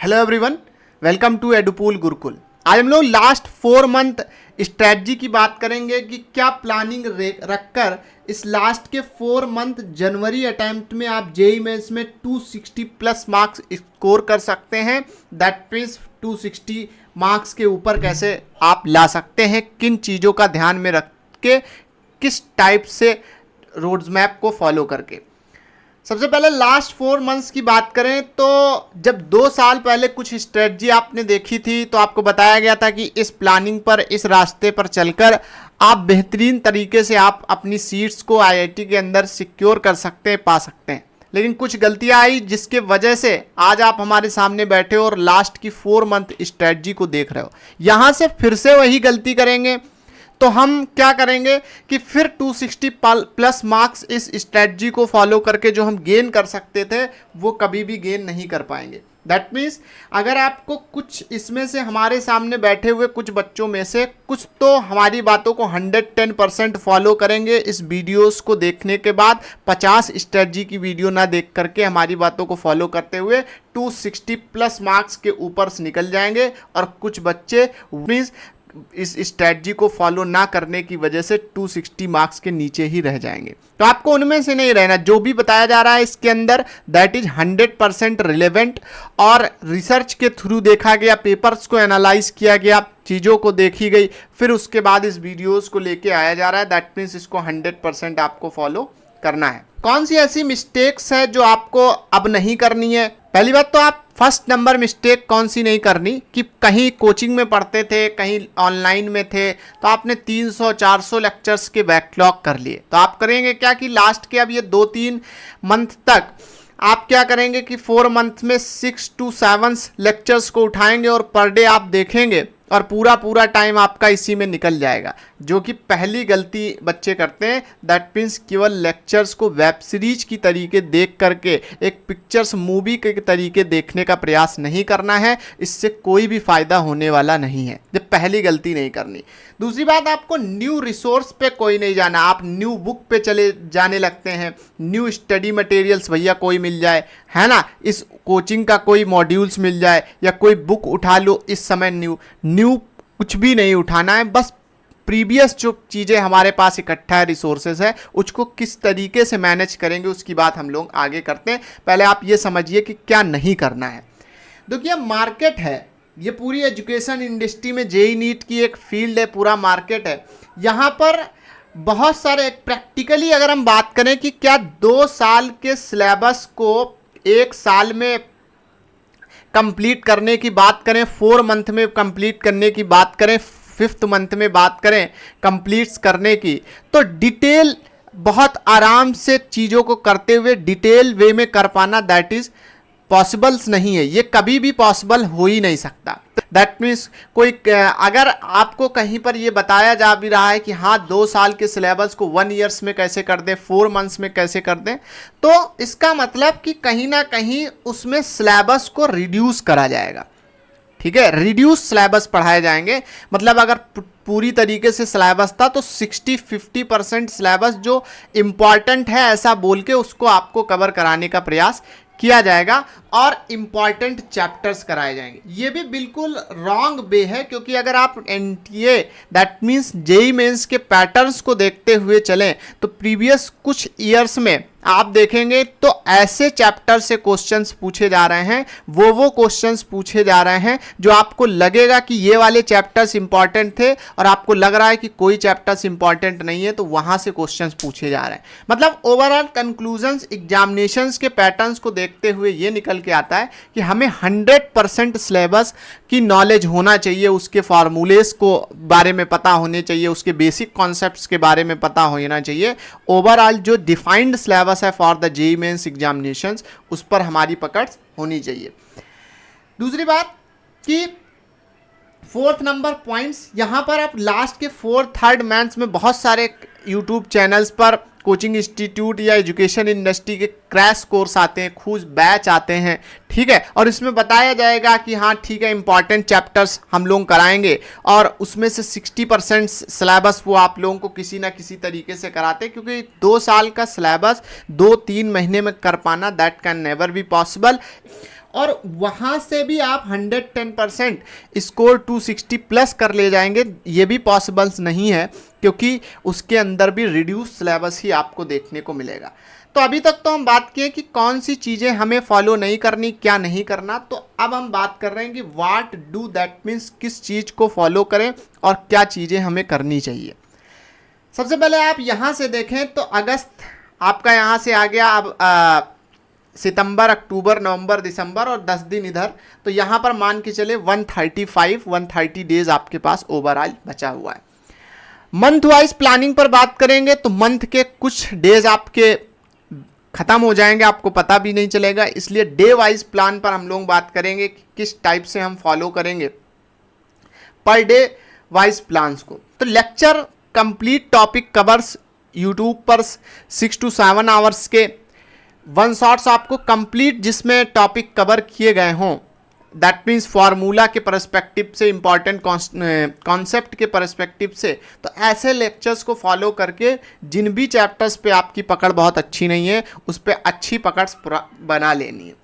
Hello everyone, welcome to Edupool Gurukul. आज हम लोग लास्ट 4 मंथ स्ट्रैटेजी की बात करेंगे कि क्या प्लानिंग रखकर इस लास्ट के 4 मंथ जनवरी अटेम्प्ट में आप जेईई मेंस में 260 प्लस मार्क्स स्कोर कर सकते हैं। दैट मीन्स 260 मार्क्स के ऊपर कैसे आप ला सकते हैं, किन चीज़ों का ध्यान में रख के, किस टाइप से रोड मैप को फॉलो करके। सबसे पहले लास्ट 4 मंथ्स की बात करें तो जब 2 साल पहले कुछ स्ट्रेटजी आपने देखी थी तो आपको बताया गया था कि इस प्लानिंग पर, इस रास्ते पर चलकर आप बेहतरीन तरीके से आप अपनी सीट्स को आईआईटी के अंदर सिक्योर कर सकते हैं, पा सकते हैं। लेकिन कुछ गलतियां आई जिसके वजह से आज आप हमारे सामने बैठे हो और लास्ट की 4 मंथ स्ट्रेटजी को देख रहे हो। यहाँ से फिर से वही गलती करेंगे तो हम क्या करेंगे कि फिर 260 प्लस मार्क्स इस स्ट्रेटजी को फॉलो करके जो हम गेन कर सकते थे वो कभी भी गेन नहीं कर पाएंगे। दैट मीन्स अगर आपको कुछ इसमें से, हमारे सामने बैठे हुए कुछ बच्चों में से कुछ तो हमारी बातों को 110% फॉलो करेंगे इस वीडियोस को देखने के बाद, 50 स्ट्रेटजी की वीडियो ना देख करके हमारी बातों को फॉलो करते हुए 260 प्लस मार्क्स के ऊपर से निकल जाएंगे, और कुछ बच्चे मीन्स इस स्ट्रैटेजी को फॉलो ना करने की वजह से 260 मार्क्स के नीचे ही रह जाएंगे। तो आपको उनमें से नहीं रहना। जो भी बताया जा रहा है इसके अंदर दैट इज 100% रिलेवेंट और रिसर्च के थ्रू देखा गया, पेपर्स को एनालाइज किया गया, चीज़ों को देखी गई, फिर उसके बाद इस वीडियोस को लेके आया जा रहा है। दैट मीन्स इसको 100% आपको फॉलो करना है। कौन सी ऐसी मिस्टेक्स है जो आपको अब नहीं करनी है? पहली बात तो आप फर्स्ट नंबर मिस्टेक कौन सी नहीं करनी कि कहीं कोचिंग में पढ़ते थे, कहीं ऑनलाइन में थे, तो आपने 300-400 लेक्चर्स के बैकलॉग कर लिए। तो आप करेंगे क्या कि लास्ट के अब ये 2-3 मंथ तक आप क्या करेंगे कि 4 मंथ में 6 to 7 लेक्चर्स को उठाएंगे और पर डे आप देखेंगे और पूरा टाइम आपका इसी में निकल जाएगा, जो कि पहली गलती बच्चे करते हैं। दैट मीन्स केवल लेक्चर्स को वेब सीरीज की तरीके देख करके, एक पिक्चर्स मूवी के तरीके देखने का प्रयास नहीं करना है। इससे कोई भी फायदा होने वाला नहीं है। ये पहली गलती नहीं करनी। दूसरी बात, आपको न्यू रिसोर्स पे कोई नहीं जाना। आप न्यू बुक पे चले जाने लगते हैं, न्यू स्टडी मटेरियल्स भैया कोई मिल जाए, है ना, इस कोचिंग का कोई मॉड्यूल्स मिल जाए या कोई बुक उठा लो। इस समय न्यू कुछ भी नहीं उठाना है। बस प्रीवियस जो चीज़ें हमारे पास इकट्ठा है, रिसोर्सेज है, उसको किस तरीके से मैनेज करेंगे उसकी बात हम लोग आगे करते हैं। पहले आप ये समझिए कि क्या नहीं करना है। देखिए, मार्केट है, ये पूरी एजुकेशन इंडस्ट्री में जेईई नीट की एक फील्ड है, पूरा मार्केट है। यहाँ पर बहुत सारे प्रैक्टिकली अगर हम बात करें कि क्या 2 साल के सिलेबस को 1 साल में कंप्लीट करने की बात करें, 4 मंथ में कंप्लीट करने की बात करें, 5th मंथ में बात करें कंप्लीट करने की, तो डिटेल बहुत आराम से चीज़ों को करते हुए डिटेल वे में कर पाना दैट इज पॉसिबल्स नहीं है। ये कभी भी पॉसिबल हो ही नहीं सकता। दैट मीन्स कोई अगर आपको कहीं पर ये बताया जा भी रहा है कि हाँ 2 साल के सिलेबस को 1 ईयर्स में कैसे कर दें, 4 मंथ्स में कैसे कर दें, तो इसका मतलब कि कहीं ना कहीं उसमें सिलेबस को रिड्यूस करा जाएगा। ठीक है, रिड्यूस सिलेबस पढ़ाए जाएंगे। मतलब अगर पूरी तरीके से सिलेबस था तो 60-50% सिलेबस जो इम्पॉर्टेंट है ऐसा बोल के उसको आपको कवर कराने का प्रयास किया जाएगा और इम्पॉर्टेंट चैप्टर्स कराए जाएंगे। ये भी बिल्कुल रॉन्ग वे है, क्योंकि अगर आप NTA that means JEE mains के पैटर्न्स को देखते हुए चलें तो प्रीवियस कुछ ईयर्स में आप देखेंगे तो ऐसे चैप्टर से क्वेश्चंस पूछे जा रहे हैं, वो क्वेश्चंस पूछे जा रहे हैं जो आपको लगेगा कि ये वाले चैप्टर्स इंपॉर्टेंट थे और आपको लग रहा है कि कोई चैप्टर्स इंपॉर्टेंट नहीं है, तो वहां से क्वेश्चंस पूछे जा रहे हैं। मतलब ओवरऑल कंक्लूजन्स एग्जामिनेशंस के पैटर्न्स को देखते हुए ये निकल के आता है कि हमें 100% सिलेबस की नॉलेज होना चाहिए, उसके फार्मूलेस को बारे में पता होने चाहिए, उसके बेसिक कॉन्सेप्ट्स के बारे में पता होना चाहिए। ओवरऑल जो डिफाइंड सिलेबस है for the JEE mains examinations, उस पर हमारी पकड़ होनी चाहिए। दूसरी बात कि 4th नंबर पॉइंट्स, यहाँ पर आप लास्ट के 4th 3rd मंथ्स में बहुत सारे यूट्यूब चैनल्स पर कोचिंग इंस्टीट्यूट या एजुकेशन इंडस्ट्री के क्रैश कोर्स आते हैं, खूब बैच आते हैं, ठीक है, और इसमें बताया जाएगा कि हाँ ठीक है इंपॉर्टेंट चैप्टर्स हम लोग कराएंगे और उसमें से 60% सिलेबस वो आप लोगों को किसी ना किसी तरीके से कराते हैं, क्योंकि 2 साल का सिलेबस 2-3 महीने में कर पाना that can never be possible. और वहाँ से भी आप 110% स्कोर 260 प्लस कर ले जाएंगे, ये भी पॉसिबल्स नहीं है, क्योंकि उसके अंदर भी रिड्यूस सिलेबस ही आपको देखने को मिलेगा। तो अभी तक तो हम बात किए कि कौन सी चीज़ें हमें फॉलो नहीं करनी, क्या नहीं करना। तो अब हम बात कर रहे हैं कि व्हाट डू, दैट मीन्स किस चीज़ को फॉलो करें और क्या चीज़ें हमें करनी चाहिए। सबसे पहले आप यहाँ से देखें तो अगस्त आपका यहाँ से आ गया, अब सितंबर, अक्टूबर, नवंबर, दिसंबर और 10 दिन इधर, तो यहाँ पर मान के चले 130 डेज आपके पास ओवरऑल बचा हुआ है। मंथ वाइज प्लानिंग पर बात करेंगे तो मंथ के कुछ डेज आपके खत्म हो जाएंगे, आपको पता भी नहीं चलेगा, इसलिए डे वाइज प्लान पर हम लोग बात करेंगे कि किस टाइप से हम फॉलो करेंगे पर डे वाइज प्लान्स को। तो lecture complete topic covers YouTube पर 6 to 7 आवर्स के वन शॉट्स आपको कंप्लीट जिसमें टॉपिक कवर किए गए हों, दैट मीन्स फार्मूला के परस्पेक्टिव से, इंपॉर्टेंट कॉन्सेप्ट के परस्पेक्टिव से। तो ऐसे लेक्चर्स को फॉलो करके जिन भी चैप्टर्स पे आपकी पकड़ बहुत अच्छी नहीं है उस पर अच्छी पकड़ बना लेनी है।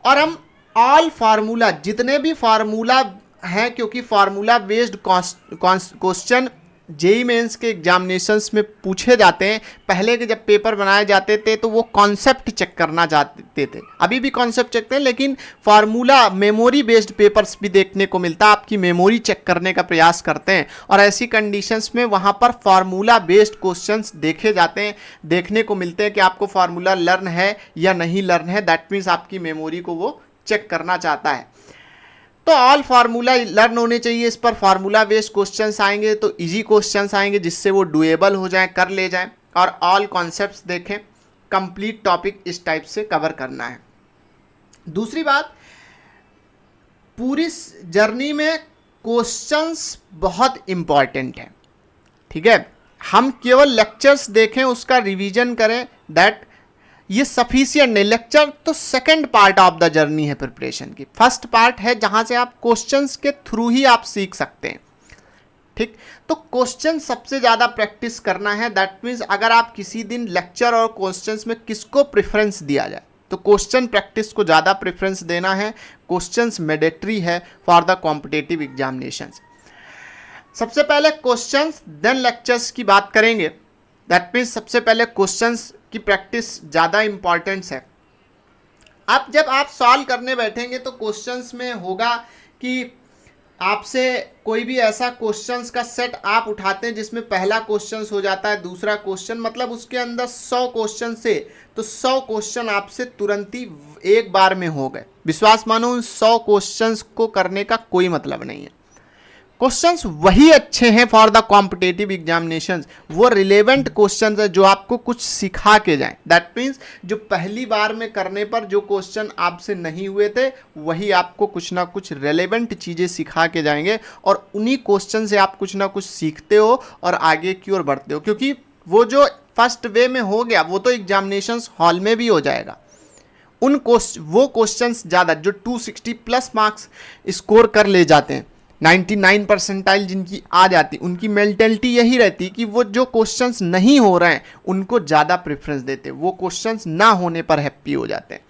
और हम ऑल फार्मूला, जितने भी फार्मूला हैं, क्योंकि formula based question JEE mains के एग्जामिनेशंस में पूछे जाते हैं। पहले के जब पेपर बनाए जाते थे तो वो कॉन्सेप्ट चेक करना चाहते थे, अभी भी कॉन्सेप्ट चेक करते हैं, लेकिन फार्मूला मेमोरी बेस्ड पेपर्स भी देखने को मिलता है, आपकी मेमोरी चेक करने का प्रयास करते हैं। और ऐसी कंडीशंस में वहाँ पर फार्मूला बेस्ड क्वेश्चंस देखे जाते हैं, देखने को मिलते हैं कि आपको फार्मूला लर्न है या नहीं लर्न है, दैट मीन्स आपकी मेमोरी को वो चेक करना चाहता है। तो ऑल फार्मूला लर्न होने चाहिए, इस पर फार्मूला बेस्ड क्वेश्चंस आएंगे तो इजी क्वेश्चंस आएंगे जिससे वो डुएबल हो जाए, कर ले जाएं। और ऑल कॉन्सेप्ट्स देखें, कंप्लीट टॉपिक इस टाइप से कवर करना है। दूसरी बात, पूरी जर्नी में क्वेश्चंस बहुत इंपॉर्टेंट है, ठीक है। हम केवल लेक्चर्स देखें, उसका रिवीजन करें, दैट ये सफिशिएंट नहीं। लेक्चर तो second part of the journey है प्रिपरेशन की, फर्स्ट पार्ट है जहां से आप क्वेश्चंस के थ्रू ही आप सीख सकते हैं, ठीक। तो क्वेश्चन सबसे ज़्यादा प्रैक्टिस करना है, दैट मीन्स अगर आप किसी दिन लेक्चर और क्वेश्चंस में किसको प्रेफरेंस दिया जाए तो क्वेश्चन प्रैक्टिस को ज़्यादा प्रेफरेंस देना है। क्वेश्चंस मैंडेटरी है फॉर द कॉम्पिटिटिव एग्जामिनेशंस। सबसे पहले क्वेश्चंस देन लेक्चर्स की बात करेंगे, दैट मीन्स सबसे पहले क्वेश्चंस की प्रैक्टिस ज़्यादा इंपॉर्टेंस है। अब जब आप सॉल्व करने बैठेंगे तो क्वेश्चंस में होगा कि आपसे कोई भी ऐसा क्वेश्चंस का सेट आप उठाते हैं जिसमें पहला क्वेश्चंस हो जाता है दूसरा क्वेश्चन, मतलब उसके अंदर 100 क्वेश्चन से तो 100 क्वेश्चन आपसे तुरंत ही एक बार में हो गए। विश्वास मानो, उन 100 क्वेश्चंस को करने का कोई मतलब नहीं है। क्वेश्चंस वही अच्छे हैं फॉर द कॉम्पिटिटिव एग्जामिनेशंस, वो रिलेवेंट क्वेश्चंस है जो आपको कुछ सिखा के जाएं। दैट मीन्स जो पहली बार में करने पर जो क्वेश्चन आपसे नहीं हुए थे वही आपको कुछ ना कुछ रिलेवेंट चीज़ें सिखा के जाएंगे, और उन्हीं क्वेश्चन से आप कुछ ना कुछ सीखते हो और आगे की ओर बढ़ते हो। क्योंकि वो जो फर्स्ट वे में हो गया वो तो एग्जामिनेशंस हॉल में भी हो जाएगा। वो क्वेश्चंस ज़्यादा जो 260 प्लस मार्क्स स्कोर कर ले जाते हैं, 99 परसेंटाइल जिनकी आ जाती, उनकी मेंटेलिटी यही रहती कि वो जो क्वेश्चंस नहीं हो रहे हैं उनको ज़्यादा प्रेफरेंस देते, वो क्वेश्चंस ना होने पर हैप्पी हो जाते हैं,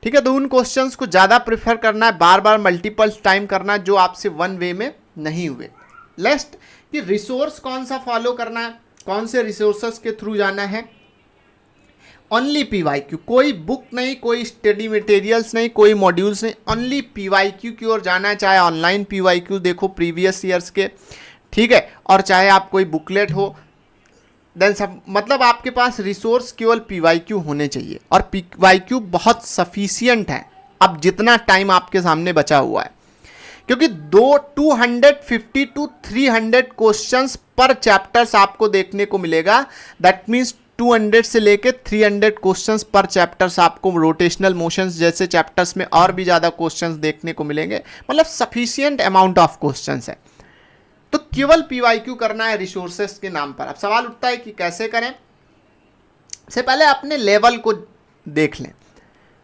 ठीक है। तो उन क्वेश्चंस को ज़्यादा प्रेफर करना है, बार बार मल्टीपल टाइम करना है जो आपसे वन वे में नहीं हुए। नेक्स्ट कि रिसोर्स कौन सा फॉलो करना है, कौन से रिसोर्सेस के थ्रू जाना है। ओनली PYQ, कोई बुक नहीं, कोई स्टडी मटेरियल्स नहीं, कोई मॉड्यूल्स नहीं, ओनली PYQ की ओर जाना है। चाहे ऑनलाइन PYQ देखो प्रीवियस ईयर्स के, ठीक है, और चाहे आप कोई बुकलेट हो, देन सब, मतलब आपके पास रिसोर्स केवल PYQ होने चाहिए। और PYQ बहुत सफिशियंट है अब जितना टाइम आपके सामने बचा हुआ है, क्योंकि 250 to 300 क्वेश्चंस पर चैप्टर्स आपको देखने को मिलेगा। दैट मीन्स 200 से लेके 300 क्वेश्चंस पर चैप्टर्स आपको रोटेशनल मोशंस जैसे चैप्टर्स में और भी ज़्यादा क्वेश्चंस देखने को मिलेंगे, मतलब सफिशिएंट अमाउंट ऑफ क्वेश्चंस है। तो केवल PYQ करना है रिसोर्सेस के नाम पर। अब सवाल उठता है कि कैसे करें। से पहले अपने लेवल को देख लें।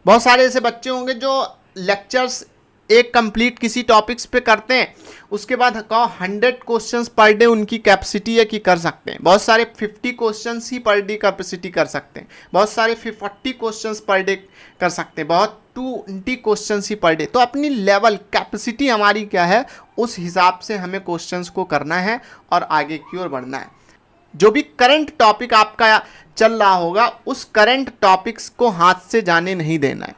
बहुत सारे ऐसे बच्चे होंगे जो लेक्चर्स एक कंप्लीट किसी टॉपिक्स पे करते हैं, उसके बाद कहो 100 क्वेश्चंस पर डे उनकी कैपेसिटी है कि कर सकते हैं। बहुत सारे 50 क्वेश्चंस ही पर डे कैपेसिटी कर सकते हैं, बहुत सारे 40 क्वेश्चंस पर डे कर सकते हैं, बहुत 20 क्वेश्चन ही पर डे। तो अपनी लेवल कैपेसिटी हमारी क्या है, उस हिसाब से हमें क्वेश्चंस को करना है और आगे की ओर बढ़ना है। जो भी करंट टॉपिक आपका चल रहा होगा उस करंट टॉपिक्स को हाथ से जाने नहीं देना है।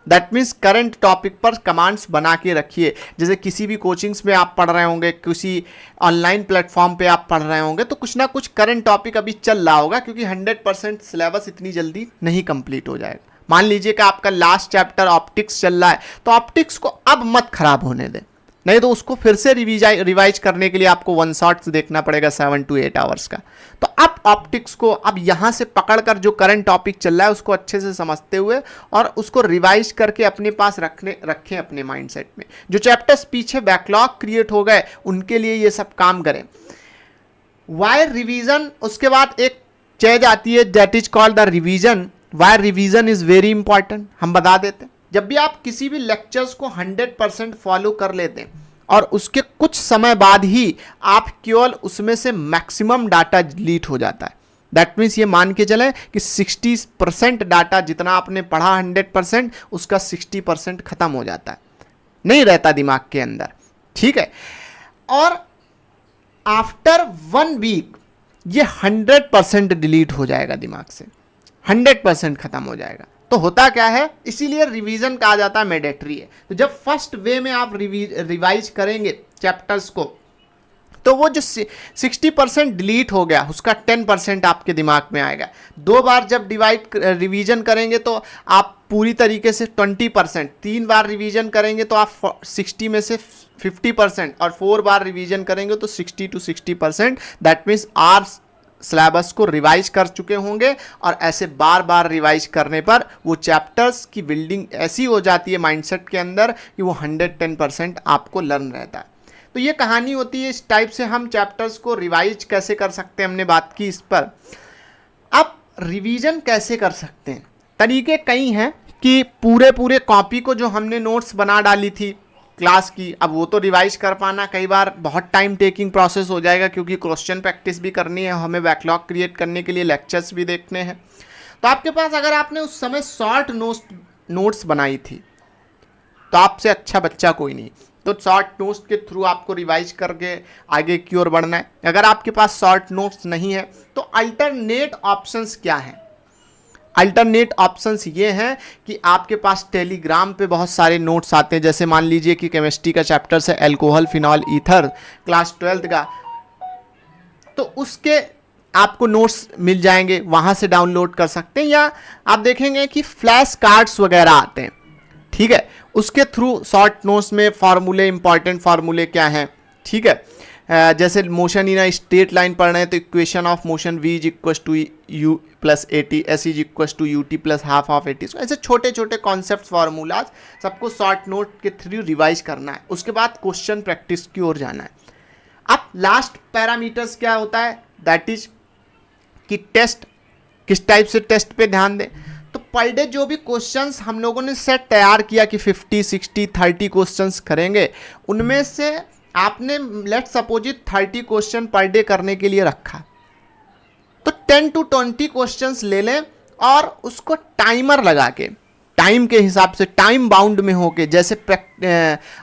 दैट मीन्स करंट टॉपिक पर कमांड्स बना के रखिए। जैसे किसी भी कोचिंग्स में आप पढ़ रहे होंगे, किसी ऑनलाइन प्लेटफॉर्म पे आप पढ़ रहे होंगे, तो कुछ ना कुछ करंट टॉपिक अभी चल रहा होगा, क्योंकि 100% सिलेबस इतनी जल्दी नहीं कंप्लीट हो जाएगा। मान लीजिए कि आपका लास्ट चैप्टर ऑप्टिक्स चल रहा है, तो ऑप्टिक्स को अब मत खराब होने दें, नहीं तो उसको फिर से रिवाइज करने के लिए आपको 1 शॉट्स देखना पड़ेगा 7 to 8 आवर्स का। तो अब ऑप्टिक्स को अब यहाँ से पकड़कर जो करंट टॉपिक चल रहा है उसको अच्छे से समझते हुए और उसको रिवाइज करके अपने पास रखें अपने माइंडसेट में। जो चैप्टर्स पीछे बैकलॉग क्रिएट हो गए उनके लिए ये सब काम करें। वायर रिवीजन, उसके बाद एक चीज आती है that is called the revision. Wire revision is very important. हम बता देते हैं, जब भी आप किसी भी लेक्चर्स को 100% फॉलो कर लेते हैं और उसके कुछ समय बाद ही आप केवल उसमें से मैक्सिमम डाटा डिलीट हो जाता है। दैट मीन्स ये मान के चलें कि 60% डाटा जितना आपने पढ़ा 100%, उसका 60% खत्म हो जाता है, नहीं रहता दिमाग के अंदर। ठीक है, और आफ्टर 1 वीक ये 100% डिलीट हो जाएगा दिमाग से, 100% खत्म हो जाएगा। तो होता क्या है, इसीलिए रिवीजन कहा जाता है मैंडेटरी है। तो जब फर्स्ट वे में आप रिवाइज करेंगे चैप्टर्स को, तो वो जो 60% डिलीट हो गया उसका 10% आपके दिमाग में आएगा। 2 बार जब रिवीजन करेंगे तो आप पूरी तरीके से 20%, 3 बार रिवीजन करेंगे तो आप 60 में से 50%, और 4 बार रिवीजन करेंगे तो 60 to 60%। दैट मीन्स आप सिलेबस को रिवाइज कर चुके होंगे, और ऐसे बार बार रिवाइज करने पर वो चैप्टर्स की बिल्डिंग ऐसी हो जाती है माइंडसेट के अंदर कि वो 110% आपको लर्न रहता है। तो ये कहानी होती है। इस टाइप से हम चैप्टर्स को रिवाइज कैसे कर सकते हैं, हमने बात की इस पर। अब रिवीजन कैसे कर सकते हैं, तरीके कई हैं कि पूरे कॉपी को जो हमने नोट्स बना डाली थी क्लास की, अब वो तो रिवाइज कर पाना कई बार बहुत टाइम टेकिंग प्रोसेस हो जाएगा, क्योंकि क्वेश्चन प्रैक्टिस भी करनी है, हमें बैकलॉग क्रिएट करने के लिए लेक्चर्स भी देखने हैं। तो आपके पास अगर आपने उस समय शॉर्ट नोट्स बनाई थी तो आपसे अच्छा बच्चा कोई नहीं। तो शॉर्ट नोट्स के थ्रू आपको रिवाइज करके आगे की ओर बढ़ना है। अगर आपके पास शॉर्ट नोट्स नहीं है तो अल्टरनेट ऑप्शंस क्या हैं? अल्टरनेट ऑप्शंस ये हैं कि आपके पास टेलीग्राम पे बहुत सारे नोट्स आते हैं। जैसे मान लीजिए कि केमिस्ट्री का चैप्टर है alcohol phenol ether, class 12th का, तो उसके आपको नोट्स मिल जाएंगे, वहाँ से डाउनलोड कर सकते हैं। या आप देखेंगे कि फ्लैश कार्ड्स वगैरह आते हैं, ठीक है, उसके थ्रू शॉर्ट नोट्स में फार्मूले, इंपॉर्टेंट फार्मूले क्या हैं, ठीक है, जैसे motion in a straight line पढ़ रहे हैं तो equation of motion v is equal to u plus at, s is equal to ut plus half of at। ऐसे छोटे छोटे कॉन्सेप्ट फार्मूलाज सबको शॉर्ट नोट के थ्रू रिवाइज करना है। उसके बाद क्वेश्चन प्रैक्टिस की ओर जाना है। अब लास्ट पैरामीटर्स क्या होता है, दैट इज कि टेस्ट, किस टाइप से टेस्ट पे ध्यान दें। तो पर डे जो भी क्वेश्चंस हम लोगों ने सेट तैयार किया कि 50, 60, 30 क्वेश्चंस करेंगे, उनमें से आपने लेट सपोजिट 30 क्वेश्चन पर डे करने के लिए रखा, तो 10 to 20 क्वेश्चंस ले लें और उसको टाइमर लगा के, टाइम के हिसाब से, टाइम बाउंड में होके, जैसे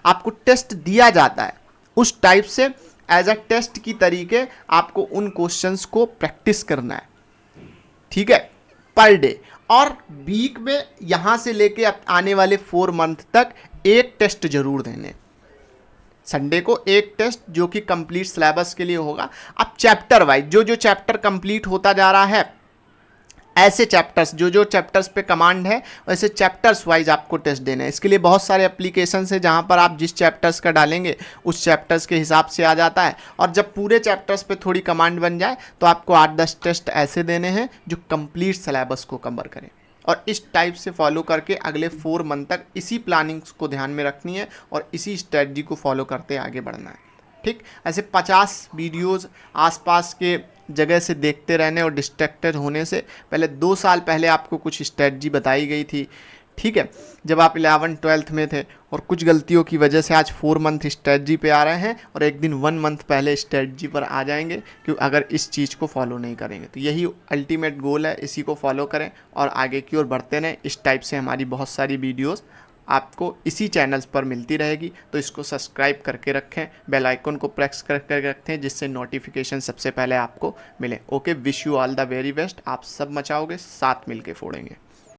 आपको टेस्ट दिया जाता है उस टाइप से एज अ टेस्ट की तरीके आपको उन क्वेश्चंस को प्रैक्टिस करना है, ठीक है, पर डे। और वीक में यहाँ से लेके आने वाले 4 मंथ तक एक टेस्ट जरूर देने, संडे को एक टेस्ट जो कि कंप्लीट सिलेबस के लिए होगा। अब चैप्टर वाइज जो जो चैप्टर कंप्लीट होता जा रहा है, ऐसे चैप्टर्स जो जो चैप्टर्स पे कमांड है वैसे चैप्टर्स वाइज आपको टेस्ट देना है। इसके लिए बहुत सारे एप्लीकेशंस है जहां पर आप जिस चैप्टर्स का डालेंगे उस चैप्टर्स के हिसाब से आ जाता है। और जब पूरे चैप्टर्स पे थोड़ी कमांड बन जाए तो आपको 8-10 टेस्ट ऐसे देने हैं जो कंप्लीट सिलेबस को कवर करें। और इस टाइप से फॉलो करके अगले 4 मंथ तक इसी प्लानिंग्स को ध्यान में रखनी है और इसी स्ट्रेटजी को फॉलो करते आगे बढ़ना है, ठीक। ऐसे 50 वीडियोज़ आसपास के जगह से देखते रहने और डिस्ट्रैक्टेड होने से पहले 2 साल पहले आपको कुछ स्ट्रेटजी बताई गई थी, ठीक है, जब आप 11th-12th में थे, और कुछ गलतियों की वजह से आज 4 मंथ स्ट्रेटजी पे आ रहे हैं और एक दिन 1 मंथ पहले स्ट्रेटजी पर आ जाएंगे, क्यों अगर इस चीज़ को फॉलो नहीं करेंगे। तो यही अल्टीमेट गोल है, इसी को फॉलो करें और आगे की ओर बढ़ते रहें। इस टाइप से हमारी बहुत सारी वीडियोस आपको इसी चैनल्स पर मिलती रहेगी। तो इसको सब्सक्राइब करके रखें, बेल आइकन को प्रेस करके रखें, जिससे नोटिफिकेशन सबसे पहले आपको मिले। Okay, wish you all the very best. आप सब मचाओगे, साथ मिलके फोड़ेंगे।